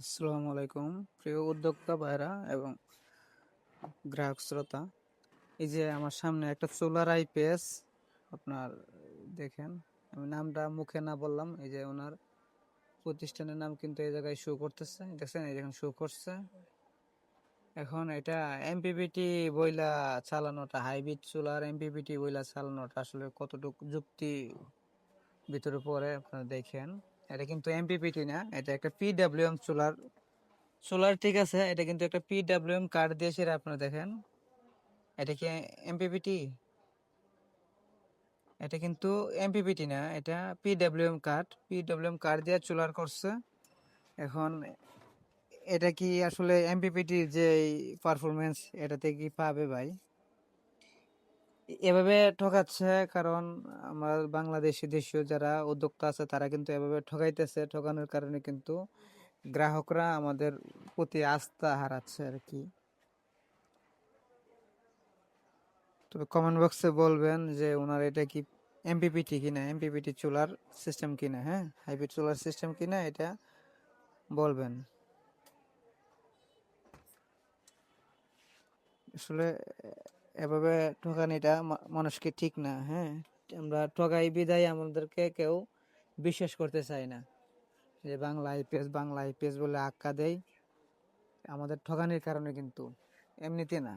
আসসালামু আলাইকুম প্রিয় উদ্যোক্তা ভাইরা এবং গ্রাহক শ্রোতা। এই যে আমার সামনে একটা সোলার আইপিএস আপনার দেখেন, আমি নামটা মুখে না বললাম, এই যে ওনার প্রতিষ্ঠানের নাম কিন্তু এই জায়গায় শো করতেছে, দেখছেন এই যেখানে শো করছে। এখন এটা এমপিপিটি বইলা চালানোটা, হাইব্রিড সোলার এমপিপিটি বইলা চালানোটা আসলে কতটুকু যুক্তি ভিতরে পড়ে আপনারা দেখেন। এটা কিন্তু এমপিপিটি না, এটা একটা পিডাব্লিউএম সোলার। সোলার ঠিক আছে, এটা কিন্তু একটা পিডাব্লিউএম কার্ড দিয়ে সেটা আপনারা দেখেন। এটা কি এমপিপিটি? এটা কিন্তু এমপিপিটি না, এটা পিডাব্লিউএম কার্ড দিয়ে সোলার করছে। এখন এটা কি আসলে এমপিপিটি যে পারফরমেন্স এটাতে কি পাবে ভাই? এভাবে ঠকাচ্ছে, কারণ আমার বাংলাদেশি দেশীয় যারা উদ্যোক্তা আছে তারা কিন্তু এভাবে ঠকাইতেছে। ঠকানোর কারণে কিন্তু গ্রাহকরা আমাদের প্রতি আস্থা হারাচ্ছে আর কি। তবে কমেন্ট বক্সে বলবেন যে ওনার এটা কি এমপিপিটি কিনা, এমপিপিটি সোলার সিস্টেম কিনা, হ্যাঁ হাইব্রিড সোলার সিস্টেম কিনা এটা বলবেন। আসলে এভাবে ঠকানিটা মানুষকে ঠিক না, হ্যাঁ। আমরা ঠকাই বিদায় আমাদেরকে কেউ বিশ্বাস করতে চায় না, যে বাংলা আইপিএস বলে আক্কা দেয়। আমাদের ঠকানির কারণে কিন্তু, এমনিতে না।